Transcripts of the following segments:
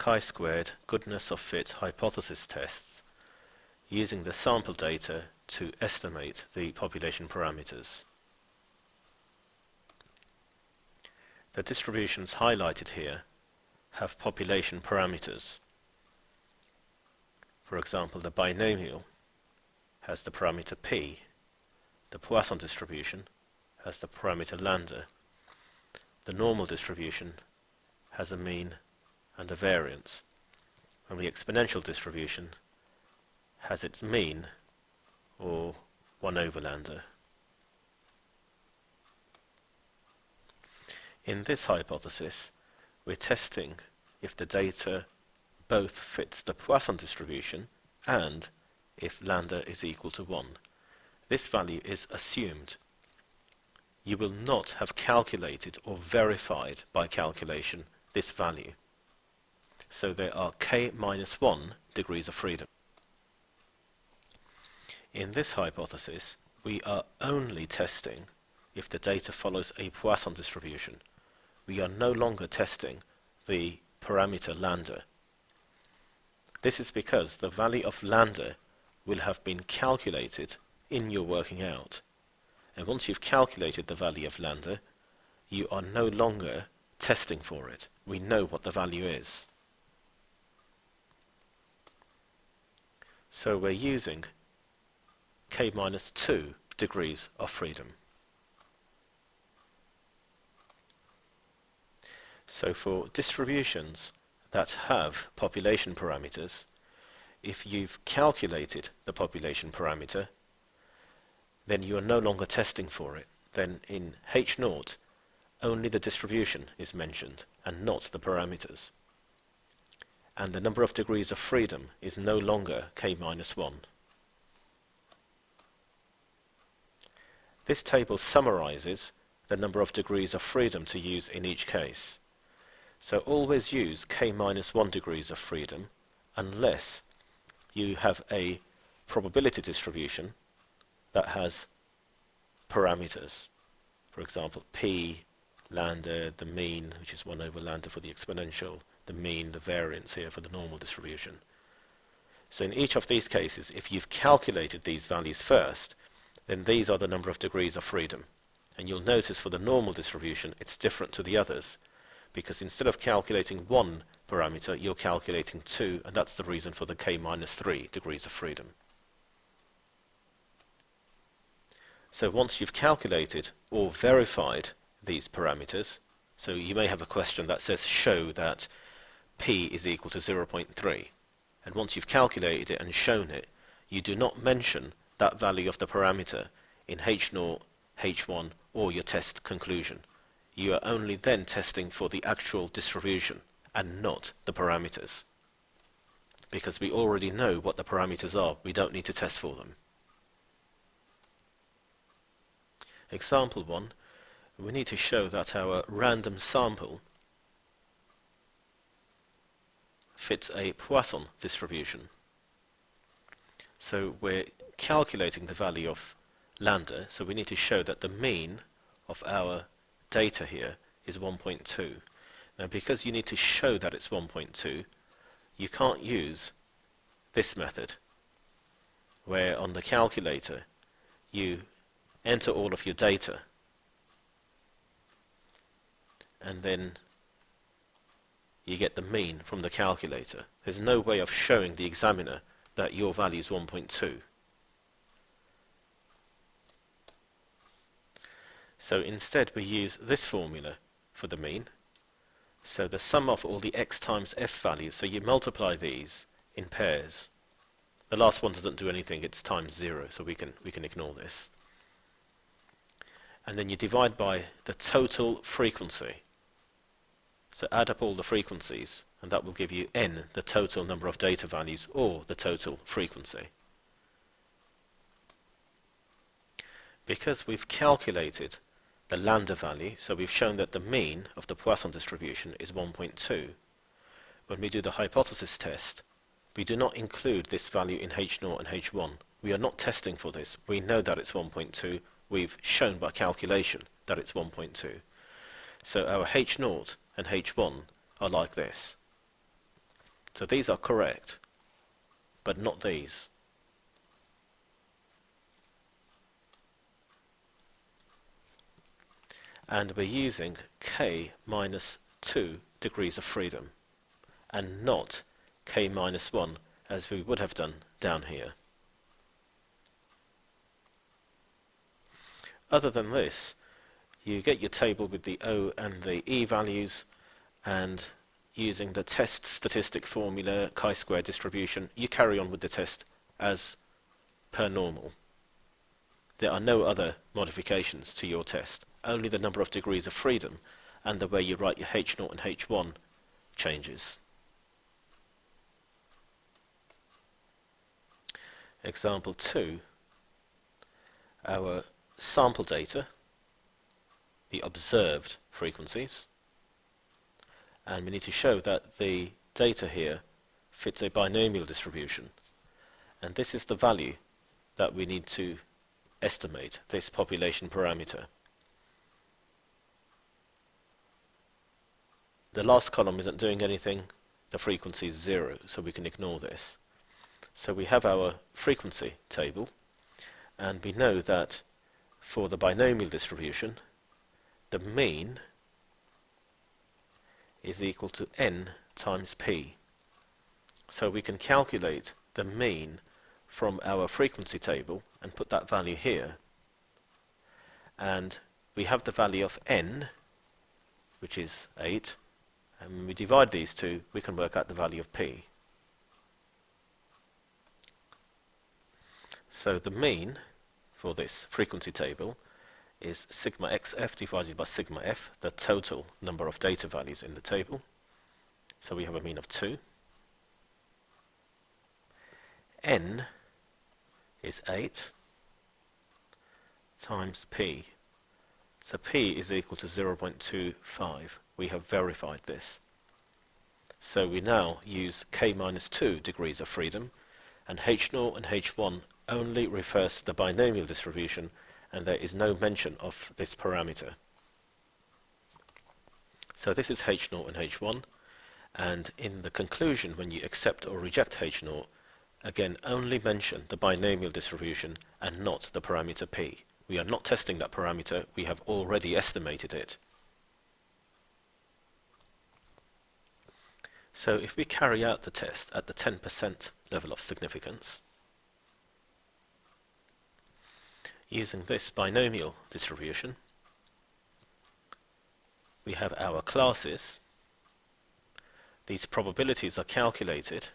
chi-squared goodness of fit hypothesis tests using the sample data to estimate the population parameters. The distributions highlighted here have population parameters. For example, the binomial has the parameter p, the Poisson distribution has the parameter lambda, the normal distribution has a mean and a variance, and the exponential distribution has its mean, or 1 over lambda. In this hypothesis, we're testing if the data both fits the Poisson distribution and if lambda is equal to 1. This value is assumed. You will not have calculated or verified by calculation this value. So there are k-1 degrees of freedom. In this hypothesis, we are only testing if the data follows a Poisson distribution. We are no longer testing the parameter lambda. This is because the value of lambda will have been calculated in your working out. And once you've calculated the value of lambda, you are no longer testing for it. We know what the value is. So we're using k-2 degrees of freedom. So for distributions that have population parameters, if you've calculated the population parameter, then you are no longer testing for it. Then in H0, only the distribution is mentioned and not the parameters. And the number of degrees of freedom is no longer k-1. This table summarizes the number of degrees of freedom to use in each case. So always use k-1 degrees of freedom unless you have a probability distribution that has parameters. For example, p, lambda, the mean, which is 1 over lambda for the exponential, the mean, the variance here for the normal distribution. So in each of these cases, if you've calculated these values first, then these are the number of degrees of freedom. And you'll notice for the normal distribution, it's different to the others, because instead of calculating one parameter, you're calculating two, and that's the reason for the k-3 degrees of freedom. So once you've calculated or verified these parameters, so you may have a question that says show that p is equal to 0.3, and once you've calculated it and shown it, you do not mention that value of the parameter in H0, H1, or your test conclusion. You are only then testing for the actual distribution and not the parameters. Because we already know what the parameters are, we don't need to test for them. Example 1, we need to show that our random sample fits a Poisson distribution. So we're calculating the value of lambda, so we need to show that the mean of our data here is 1.2. Now because you need to show that it's 1.2, you can't use this method, where on the calculator you enter all of your data and then you get the mean from the calculator. There's no way of showing the examiner that your value is 1.2. So instead we use this formula for the mean. So the sum of all the x times f values, so you multiply these in pairs. The last one doesn't do anything, it's times 0, so we can ignore this. And then you divide by the total frequency. So add up all the frequencies, and that will give you n, the total number of data values, or the total frequency. Because we've calculated the lambda value, so we've shown that the mean of the Poisson distribution is 1.2. When we do the hypothesis test, we do not include this value in H0 and H1. We are not testing for this. We know that it's 1.2. We've shown by calculation that it's 1.2. So our H0 and H1 are like this. So these are correct, but not these. And we're using k minus 2 degrees of freedom, and not k minus 1 as we would have done down here. Other than this, you get your table with the O and the E values, and using the test statistic formula, chi-square distribution, you carry on with the test as per normal. There are no other modifications to your test, only the number of degrees of freedom and the way you write your H0 and H1 changes. Example 2, our sample data, the observed frequencies, and we need to show that the data here fits a binomial distribution, and this is the value that we need to estimate, this population parameter. The last column isn't doing anything, the frequency is 0, so we can ignore this. So we have our frequency table, and we know that for the binomial distribution, the mean is equal to n times p. So we can calculate the mean from our frequency table and put that value here. And we have the value of n, which is 8, and when we divide these two, we can work out the value of p. So the mean for this frequency table is sigma xf divided by sigma f, the total number of data values in the table. So we have a mean of 2. N is 8 times p. So p is equal to 0.25. We have verified this. So we now use k minus 2 degrees of freedom, and H0 and H1 only refers to the binomial distribution, and there is no mention of this parameter. So this is H0 and H1, and in the conclusion, when you accept or reject H0, again only mention the binomial distribution and not the parameter p. We are not testing that parameter, we have already estimated it. So if we carry out the test at the 10% level of significance, using this binomial distribution, we have our classes. These probabilities are calculated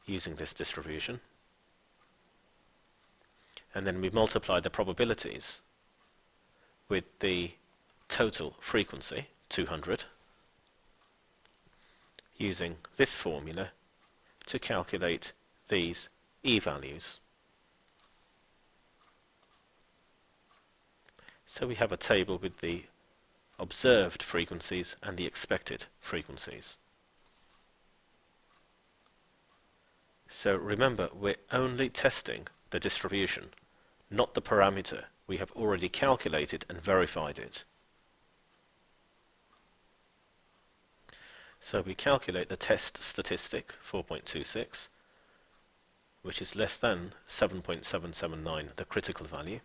using this distribution, and then we multiply the probabilities with the total frequency, 200, using this formula to calculate these E values. So we have a table with the observed frequencies and the expected frequencies. So remember, we're only testing the distribution, not the parameter. We have already calculated and verified it. So we calculate the test statistic, 4.26, which is less than 7.779, the critical value.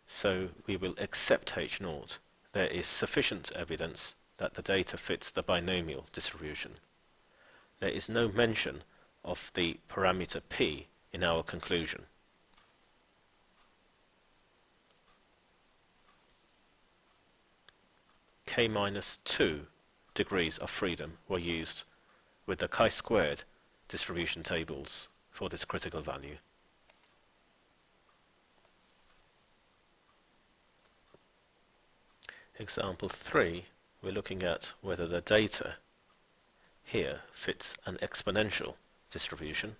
So we will accept H0. There is sufficient evidence that the data fits the binomial distribution. There is no mention of the parameter p in our conclusion. K minus 2 degrees of freedom were used with the chi-squared distribution tables for this critical value. Example 3, we're looking at whether the data here fits an exponential distribution,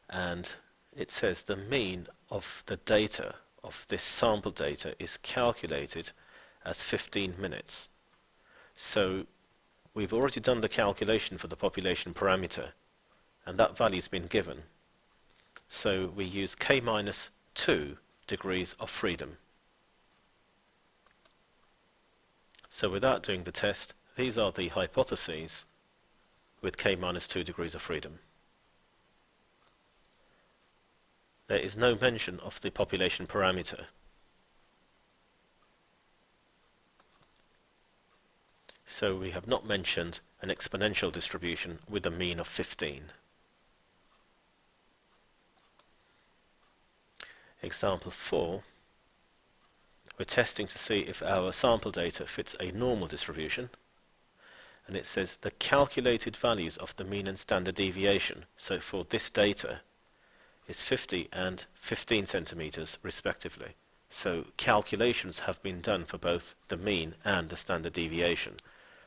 and it says the mean of the data of this sample data is calculated as 15 minutes. So we've already done the calculation for the population parameter, and that value's been given. So we use k minus 2 degrees of freedom. So without doing the test, these are the hypotheses with k minus 2 degrees of freedom. There is no mention of the population parameter. So we have not mentioned an exponential distribution with a mean of 15. Example 4, we're testing to see if our sample data fits a normal distribution, and it says the calculated values of the mean and standard deviation, so for this data, is 50 and 15 centimeters respectively. So calculations have been done for both the mean and the standard deviation.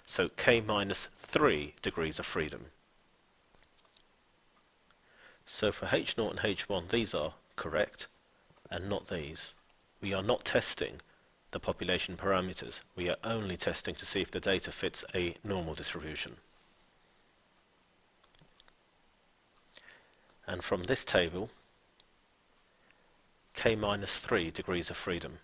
So k minus 3 degrees of freedom. So for H0 and H1, these are correct and not these. We are not testing the population parameters. We are only testing to see if the data fits a normal distribution. And from this table, k minus 3 degrees of freedom.